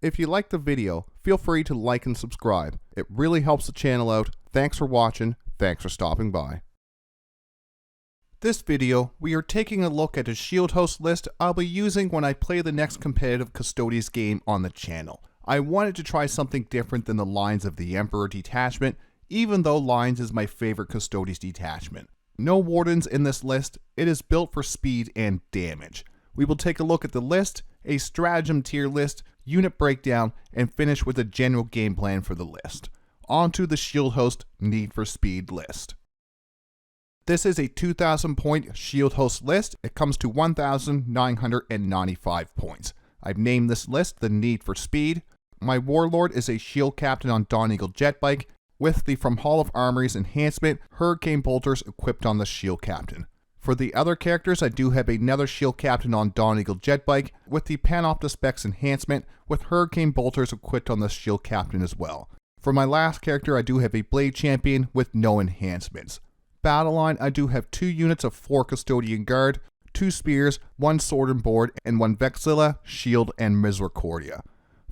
If you liked the video, feel free to like and subscribe. It really helps the channel out. Thanks for watching. Thanks for stopping by. This video, we are taking a look at a shield host list I'll be using when I play the next competitive Custodes game on the channel. I wanted to try something different than the lines of the Emperor detachment, even though lines is my favorite Custodes detachment. No Wardens in this list, it is built for speed and damage. We will take a look at the list, a Stratagem tier list, unit breakdown, and finish with a general game plan for the list. On to the shield host need for speed list. This is a 2,000 point shield host list. It comes to 1,995 points. I've named this list the need for speed. My warlord is a shield captain on Dawn Eagle jetbike with the From Hall of Armories enhancement hurricane bolters equipped on the shield captain. For the other characters, I do have another shield captain on Dawn Eagle jetbike with the Panopta specs enhancement with hurricane bolters equipped on the shield captain as well. For my last character, I do have a Bladechampion with no enhancements. Battle line, I do have 2 units of 4 Custodian Guard, 2 Spears, 1 Sword and Board, and 1 Vexilla, Shield, and Misericordia.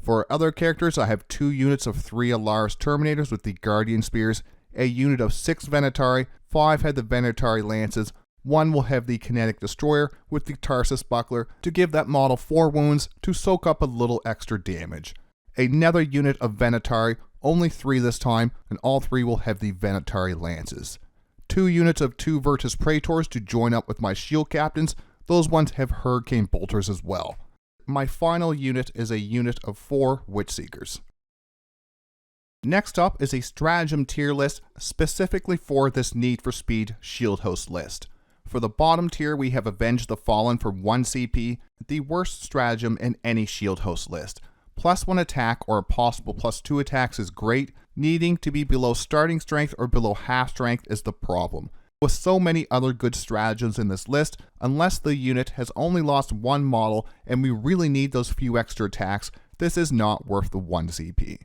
For other characters, I have 2 units of 3 Allarus Terminators with the Guardian Spears, a unit of 6 Venatari, 5 have the Venatari Lances, 1 will have the Kinetic Destroyer with the Tarsus Buckler to give that model 4 wounds to soak up a little extra damage. Another unit of Venatari, only 3 this time, and all 3 will have the Venatari Lances. 2 units of 2 Vertus Praetors to join up with my shield captains. Those ones have hurricane bolters as well. My final unit is a unit of 4 Witchseekers. Next up is a Stratagem tier list specifically for this need for speed shield host list. For the bottom tier, we have Avenge the Fallen for 1 CP, the worst stratagem in any shield host list. +1 attack or a possible +2 attacks is great. Needing to be below starting strength or below half strength is the problem. With so many other good stratagems in this list, unless the unit has only lost 1 model and we really need those few extra attacks, this is not worth the 1 CP.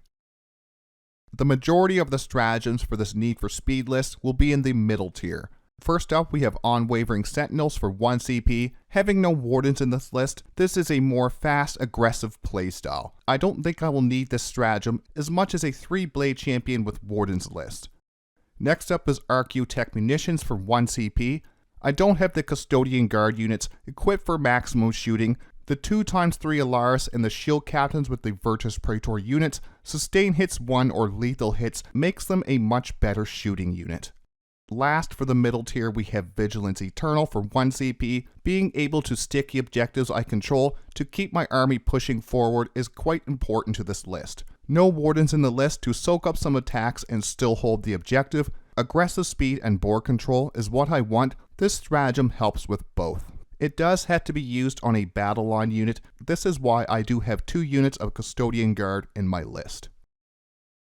The majority of the stratagems for this need for speed list will be in the middle tier. First up, we have Unwavering Sentinels for 1 CP. Having no Wardens in this list, this is a more fast, aggressive playstyle. I don't think I will need this stratagem as much as a 3 Bladechampion with Wardens list. Next up is Archaeotech Munitions for 1 CP. I don't have the Custodian Guard units equipped for maximum shooting. The 2x3 Allarus and the shield captains with the Vertus Praetors units sustain hits 1 or lethal hits makes them a much better shooting unit. Last, for the middle tier, we have Vigilance Eternal for 1 CP. Being able to stick the objectives I control to keep my army pushing forward is quite important to this list. No Wardens in the list to soak up some attacks and still hold the objective. Aggressive speed and board control is what I want. This stratagem helps with both. It does have to be used on a battle line unit. This is why I do have 2 units of Custodian Guard in my list.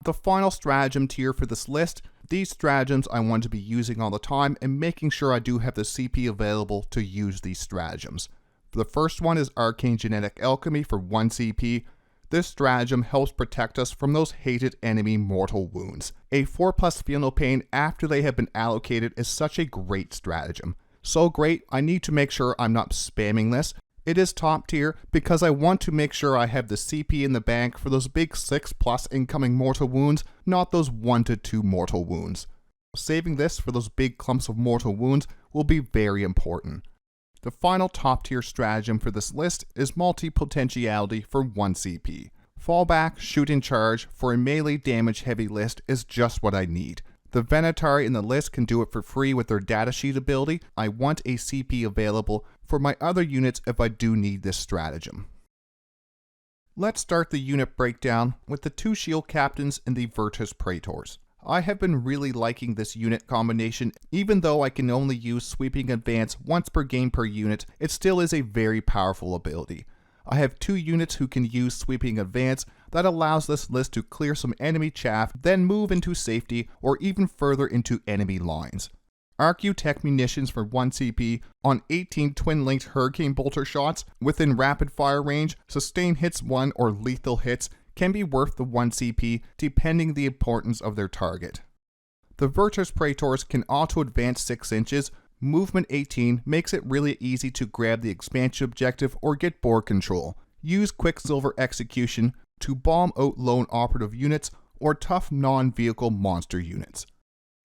The final stratagem tier for this list, these stratagems I want to be using all the time and making sure I do have the CP available to use these stratagems. The first one is Arcane Genetic Alchemy for 1 CP. This stratagem helps protect us from those hated enemy mortal wounds. A 4+ Feel No Pain after they have been allocated is such a great stratagem. So great, I need to make sure I'm not spamming this. It is top tier because I want to make sure I have the CP in the bank for those big 6+ incoming mortal wounds, not those 1 to 2 mortal wounds. Saving this for those big clumps of mortal wounds will be very important. The final top tier stratagem for this list is Multi-Potentiality for 1 CP. Fallback, shoot and charge for a melee damage heavy list is just what I need. The Venatari in the list can do it for free with their Datasheet ability. I want a CP available for my other units if I do need this stratagem. Let's start the unit breakdown with the 2 shield captains and the Vertus Praetors. I have been really liking this unit combination. Even though I can only use Sweeping Advance once per game per unit, it still is a very powerful ability. I have 2 units who can use Sweeping Advance that allows this list to clear some enemy chaff, then move into safety or even further into enemy lines. Archaeotech Munitions for 1 CP on 18 twin-linked Hurricane Bolter shots within rapid fire range, sustain hits 1 or lethal hits can be worth the 1 CP depending the importance of their target. The Vertus Praetors can auto-advance 6 inches, movement 18 makes it really easy to grab the expansion objective or get board control. Use Quicksilver Execution, to bomb out lone operative units or tough non-vehicle monster units.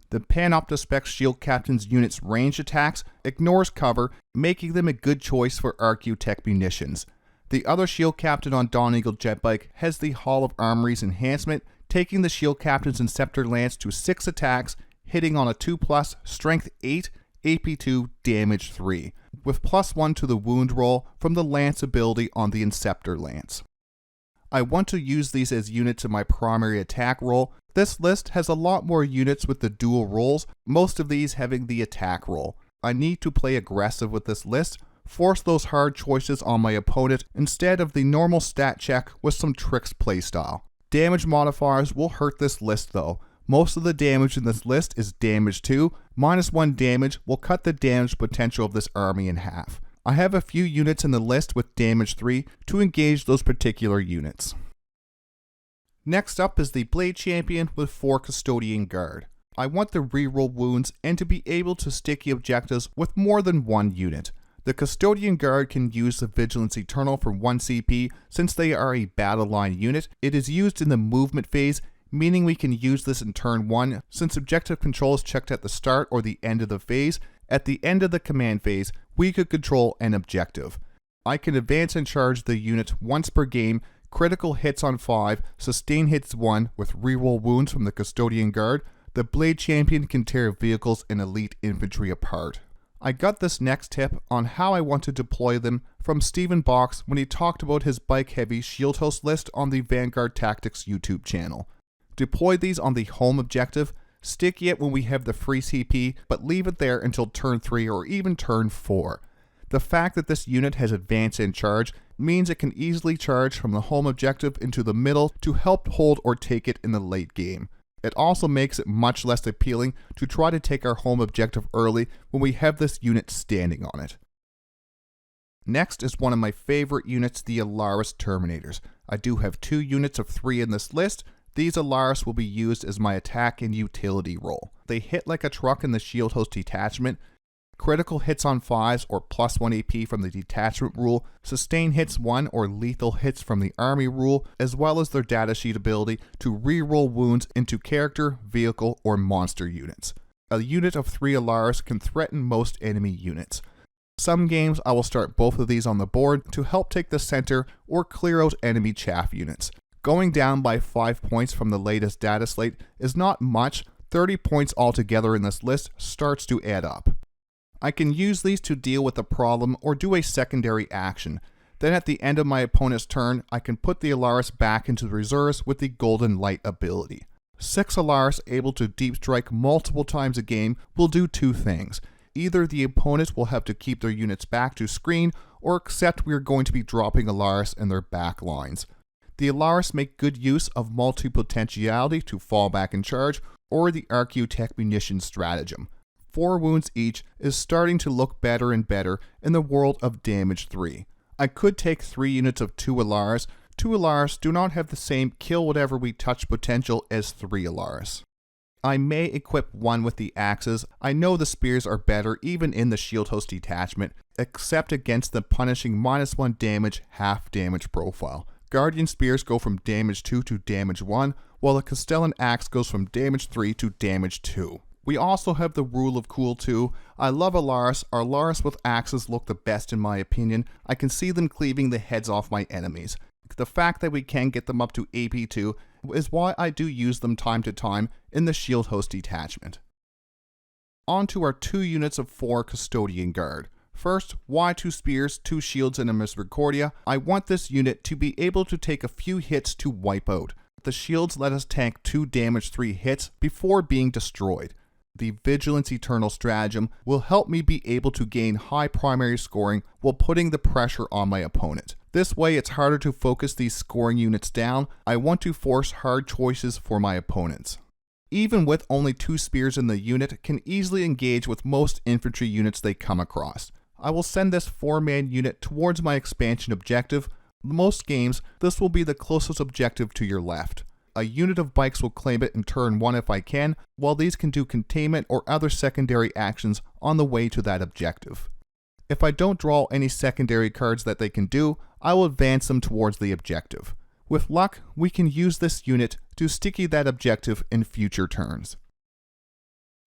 The Panopta Spec Shield Captain's unit's ranged attacks ignores cover, making them a good choice for Archaeotech munitions. The other Shield Captain on Dawn Eagle Jetbike has the Hall of Armories enhancement, taking the Shield Captain's Inceptor Lance to 6 attacks, hitting on a 2+, Strength 8, AP 2, Damage 3, with +1 to the wound roll from the Lance ability on the Inceptor Lance. I want to use these as units in my primary attack roll. This list has a lot more units with the dual rolls, most of these having the attack roll. I need to play aggressive with this list, force those hard choices on my opponent instead of the normal stat check with some tricks playstyle. Damage modifiers will hurt this list though. Most of the damage in this list is damage 2, -1 damage will cut the damage potential of this army in half. I have a few units in the list with damage 3 to engage those particular units. Next up is the Bladechampion with 4 Custodian Guard. I want the reroll wounds and to be able to sticky objectives with more than one unit. The Custodian Guard can use the Vigilance Eternal for 1 CP since they are a battle line unit. It is used in the movement phase, meaning we can use this in turn 1 since objective control is checked at the start or the end of the phase. At the end of the command phase, we could control an objective. I can advance and charge the unit once per game, critical hits on 5, sustain hits 1 with reroll wounds from the Custodian Guard. The Bladechampion can tear vehicles and elite infantry apart. I got this next tip on how I want to deploy them from Stephen Box when he talked about his bike-heavy shield host list on the Vanguard Tactics YouTube channel. Deploy these on the home objective, sticky it when we have the free CP, but leave it there until turn 3 or even turn 4. The fact that this unit has advance and charge means it can easily charge from the home objective into the middle to help hold or take it in the late game. It also makes it much less appealing to try to take our home objective early when we have this unit standing on it. Next is one of my favorite units, the Allarus Terminators. I do have 2 units of 3 in this list. These Allarus will be used as my attack and utility role. They hit like a truck in the Shield Host Detachment, critical hits on 5s or +1 AP from the Detachment rule, sustain hits 1 or lethal hits from the Army rule, as well as their Datasheet ability to reroll wounds into character, vehicle, or monster units. A unit of 3 Allarus can threaten most enemy units. Some games I will start both of these on the board to help take the center or clear out enemy chaff units. Going down by 5 points from the latest data slate is not much. 30 points altogether in this list starts to add up. I can use these to deal with a problem or do a secondary action. Then at the end of my opponent's turn, I can put the Allarus back into the reserves with the Golden Light ability. 6 Allarus able to deep strike multiple times a game will do 2 things. Either the opponent will have to keep their units back to screen or accept we are going to be dropping Allarus in their back lines. The Allarus make good use of multi-potentiality to fall back and charge, or the Archaeotech munition stratagem. 4 wounds each is starting to look better and better in the world of damage 3. I could take 3 units of 2 Allarus. 2 Allarus do not have the same kill whatever we touch potential as 3 Allarus. I may equip 1 with the axes. I know the spears are better even in the Shield Host Detachment, except against the punishing -1 damage, half damage profile. Guardian Spears go from damage 2 to damage 1, while the Castellan Axe goes from damage 3 to damage 2. We also have the Rule of Cool 2. I love Allarus. Our Allarus with axes look the best in my opinion. I can see them cleaving the heads off my enemies. The fact that we can get them up to AP 2 is why I do use them time to time in the Shield Host Detachment. On to our 2 units of 4 Custodian Guard. First, why 2 spears, 2 shields, and a Misericordia? I want this unit to be able to take a few hits to wipe out. The shields let us tank 2 damage 3 hits before being destroyed. The Vigilance Eternal Stratagem will help me be able to gain high primary scoring while putting the pressure on my opponent. This way it's harder to focus these scoring units down. I want to force hard choices for my opponents. Even with only 2 spears in the unit, can easily engage with most infantry units they come across. I will send this 4-man unit towards my expansion objective. Most games, this will be the closest objective to your left. A unit of bikes will claim it in turn 1 if I can, while these can do containment or other secondary actions on the way to that objective. If I don't draw any secondary cards that they can do, I will advance them towards the objective. With luck, we can use this unit to sticky that objective in future turns.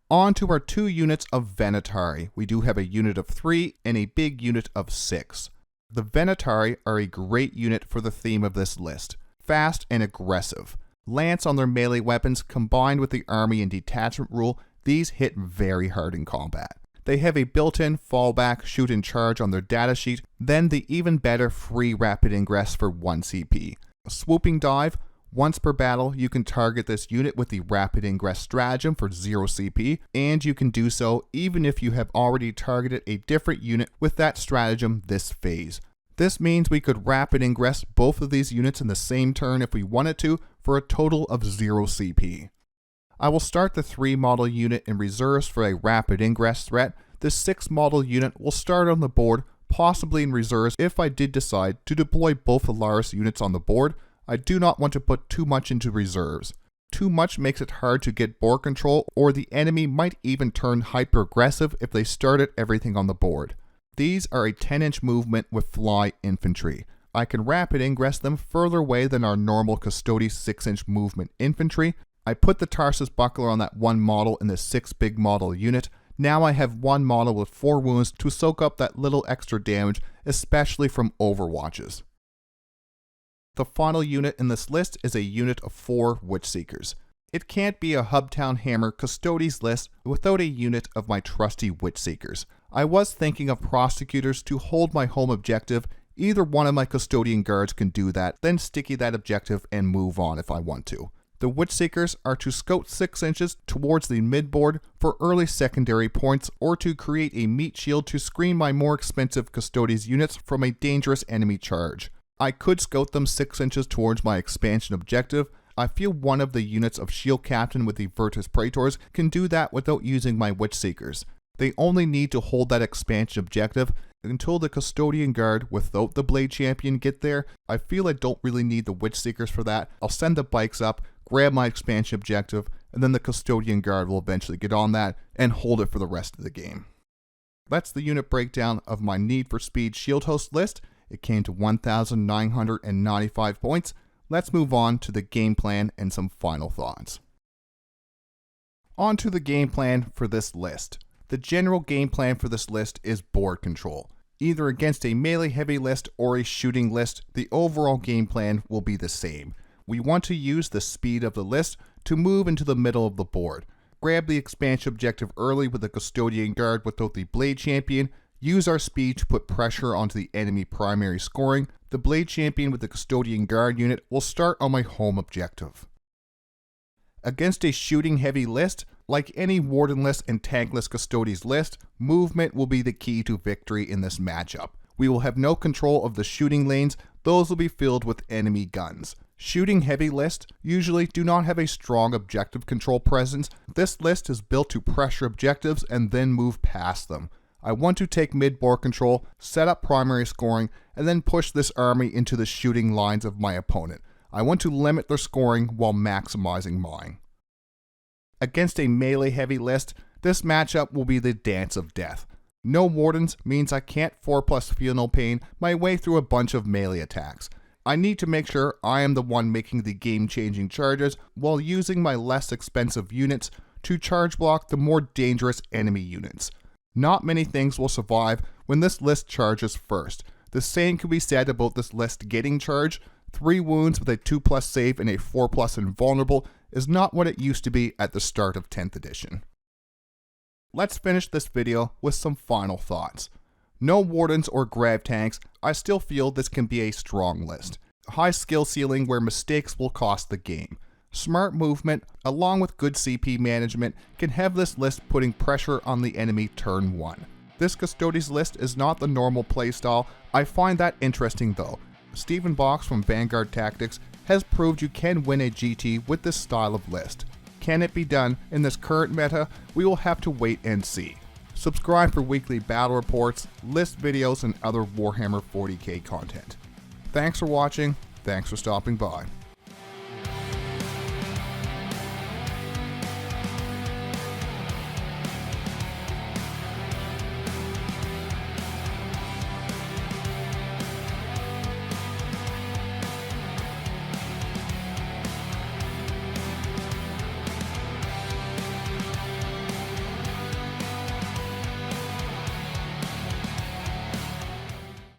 On to our 2 units of Venatari. We do have a unit of 3 and a big unit of 6. The Venatari are a great unit for the theme of this list. Fast and aggressive. Lance on their melee weapons combined with the army and detachment rule, these hit very hard in combat. They have a built-in fallback shoot and charge on their datasheet, then the even better free rapid ingress for 1 CP. A swooping dive, once per battle you can target this unit with the rapid ingress stratagem for 0 CP, and you can do so even if you have already targeted a different unit with that stratagem this phase. This means we could rapid ingress both of these units in the same turn if we wanted to for a total of 0 CP. I will start the 3 model unit in reserves for a rapid ingress threat. The 6 model unit will start on the board, possibly in reserves if I did decide to deploy both Allarus units on the board. I do not want to put too much into reserves. Too much makes it hard to get board control, or the enemy might even turn hyper aggressive if they started everything on the board. These are a 10-inch movement with fly infantry. I can rapid ingress them further away than our normal Custodes 6-inch movement infantry. I put the Tarsus buckler on that 1 model in the 6 big model unit. Now I have 1 model with 4 wounds to soak up that little extra damage, especially from overwatches. The final unit in this list is a unit of 4 Witchseekers. It can't be a Hubtown Hammer Custodes list without a unit of my trusty Witchseekers. I was thinking of prosecutors to hold my home objective. Either one of my Custodian Guards can do that, then sticky that objective and move on if I want to. The Witchseekers are to scout 6 inches towards the midboard for early secondary points, or to create a meat shield to screen my more expensive Custodes units from a dangerous enemy charge. I could scout them 6 inches towards my expansion objective. I feel one of the units of Shield Captain with the Vertus Praetors can do that without using my Witchseekers. They only need to hold that expansion objective until the Custodian Guard without the Bladechampion get there. I feel I don't really need the Witchseekers for that. I'll send the bikes up, grab my expansion objective, and then the Custodian Guard will eventually get on that and hold it for the rest of the game. That's the unit breakdown of my Need for Speed Shield Host list. It came to 1,995 points. Let's move on to the game plan and some final thoughts. On to the game plan for this list. The general game plan for this list is board control. Either against a melee heavy list or a shooting list, the overall game plan will be the same. We want to use the speed of the list to move into the middle of the board. Grab the expansion objective early with the Custodian Guard without the Bladechampion. Use our speed to put pressure onto the enemy primary scoring. The Bladechampion with the Custodian Guard unit will start on my home objective. Against a shooting heavy list, like any Warden list and tankless Custodes list, movement will be the key to victory in this matchup. We will have no control of the shooting lanes, those will be filled with enemy guns. Shooting heavy lists usually do not have a strong objective control presence. This list is built to pressure objectives and then move past them. I want to take mid-board control, set up primary scoring, and then push this army into the shooting lines of my opponent. I want to limit their scoring while maximizing mine. Against a melee heavy list, this matchup will be the dance of death. No Wardens means I can't 4+ feel no pain my way through a bunch of melee attacks. I need to make sure I am the one making the game-changing charges while using my less expensive units to charge block the more dangerous enemy units. Not many things will survive when this list charges first. The same can be said about this list getting charged. 3 wounds with a 2+ save and a 4+ invulnerable is not what it used to be at the start of 10th edition. Let's finish this video with some final thoughts. No Wardens or Grav-tanks, I still feel this can be a strong list. High skill ceiling where mistakes will cost the game. Smart movement, along with good CP management, can have this list putting pressure on the enemy turn 1. This Custodes list is not the normal playstyle. I find that interesting though. Stephen Box from Vanguard Tactics has proved you can win a GT with this style of list. Can it be done in this current meta? We will have to wait and see. Subscribe for weekly battle reports, list videos, and other Warhammer 40K content. Thanks for watching, thanks for stopping by.